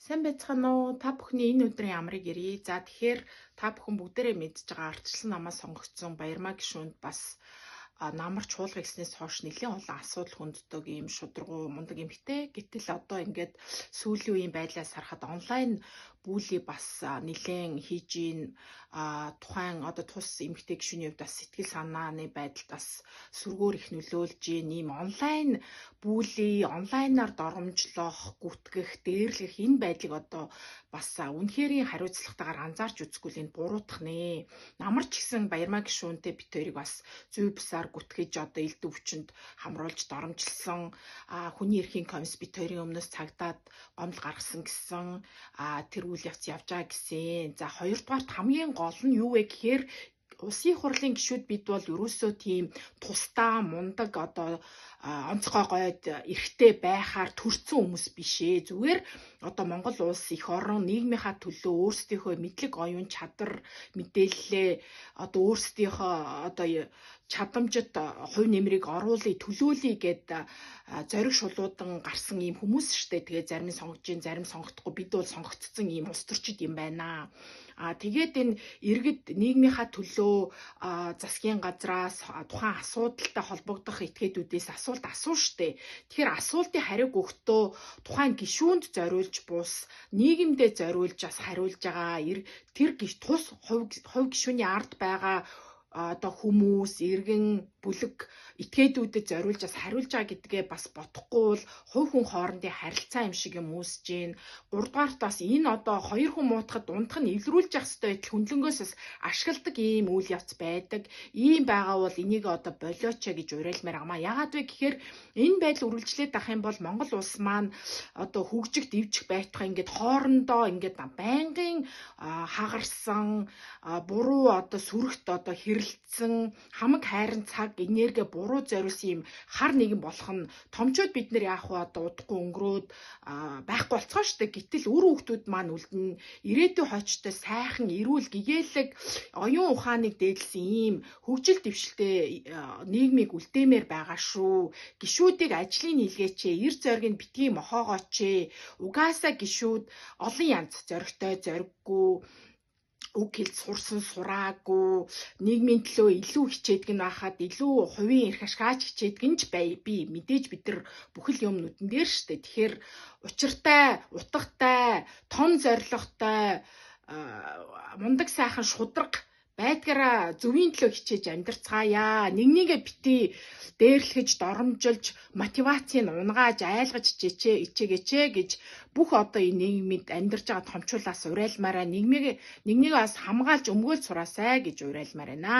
Сайн байцгаана уу? Та бүхний энэ өдрийн амрыг ирье. За тэгэхээр та бүхэн бүгдээрээ мэдж байгаа ардчилсан намаа сонгогдсон Баярмаа гишүүнд бас намар чуулга гэснээс хойш нэлээд олон асуудал хүнддэг ийм шударгуу мундаг эмэгтэй. Гэтэл одоо ингээд сүүлийн үеийн байдлаас харахад онлайн бүүлий бас нэлээд хийж ийн тухайн одоо тус эмэгтэй гишүүний хувьд бас сэтгэл санааны байдалд бас сүргээр их нөлөөлж ийн ийм онлайн бүүлий, онлайнаар доромжлох, гүтгэх, дээрлэх энэ байдлыг одоо бас үнэхэрийн хариуцлагатайгаар анзаарч үзэхгүй л энэ буруутах нэ. Намар ч гэсэн Баярмаа гишүүнтэй бит хоёрыг бас зүй бусаар гүтгэж одоо элд өвчнөд хамруулж доромжилсан хүний эрхийн комисс бит хоёрын өмнөөс цагдаад гомдол гаргасан гэсэн тэр үйл явц явж байгаа гэсэн. За хоёрдугаарт хамгийн гол нь юу вэ гэхээр Улсын их хурлын гишүүд бид бол ерөөсөө тийм тусдаа мундаг одоо онцгой гойд эрхтэй байхаар төрсэн хүмүүс бишээ. Зүгээр одоо Монгол улс их орон нийгмийнхаа төлөө өөрсдийнхөө мэдлэг оюун чадвар мэдээлэлээ одоо өөрсдийнхөө одоо чадамжид хувь нэмрийг оруулъя, төлөөлөе гэд зориг шулуудан гарсан ийм хүмүүс штэ. Тэгээ зарим нь сонгож ийн, зарим сонгохдохгүй. Бид бол сонгогдсон ийм улс төрчид юм байна. Тэгээд энэ иргэд нийгмийнхаа төлөө засгийн газраас тухайн асуудалтай холбогдох этгээдүүдээс асуулт асуу штэ. Тэгэхээр асуултын хариуг өгөхдөө тухайн гишүүнд зориулж бус, нийгэмдээ зориулж бас хариулж байгаа. Тэр тус хувь гишүүний ард байгаа одоо хүмүүс, иргэн, бүлэг этгээдүүдэд зориулж бас хариулж байгаа гэдгээ бас бодохгүй бол хувь хүн хоорондын харилцаа юм шиг юм үүсэж гин. 3 дугаарт бас энэ одоо хоёр хүн муутахад дундх нь эвлэрүүлж явах хэрэгтэй байтал хөндлөнгөөс бас ашигладаг ийм үйл явц байдаг. Ийм байгаа бол энийг одоо болиоч гэж уриалмаар амаа. Яагаад вэ гэхээр энэ байдал үргэлжлээд байх юм бол Монгол улс маань одоо хөгжих, дэвжих байтугай ингээд хоорондоо ингээд байнгын хагарсан, буруу одоо сүрэгт одоо хэрэлдсэн, хамаг хайрын цаг, энерги буруу зориулсан юм хар нэгэн болох нь томчууд бид нар яах вэ одоо удахгүй өнгөрөөд байхгүй болцгоо штэ. Гэтэл үр хүүхдүүд маань үлдэнэ. Ирээдүйн хойчтой сайхан эрүүл гэгээлэг оюун ухааныг дээдлсэн ийм хөгжил дэвшилтэй нийгмийг үлдээмээр байгаа шүү. Гишүүдийг ажлын нийлгээч, эр зориг нь битгий мохоогооч. Угаасаа гишүүд олон янз зоригтой, зориггүй, үг хэлж сурсан сураагүй, нийгмийн төлөө илүү хичээдэг нь байхад илүү хувийн эрх ашгааж хичээдэг нь ч би мэдээж бид нар бүхэл юм нүдэн дээр штэ. Тэгэхээр учиртай, утгатай, том зоригтой, мундаг сайхан шударга байдгаараа зөвийн төлөө хичээж амьдарцгаая. Нэгнийгээ битгий дээрлэхэж, доромжилж, мотивацийг унгааж, айлгаж ичээгээч гэж бүх одоо энэ нийгмид амьдарч байгаа томчуулаас уриалмаараа нэгнийг бас хамгаалж өмгөөл сураасай гэж уриалмаар байна.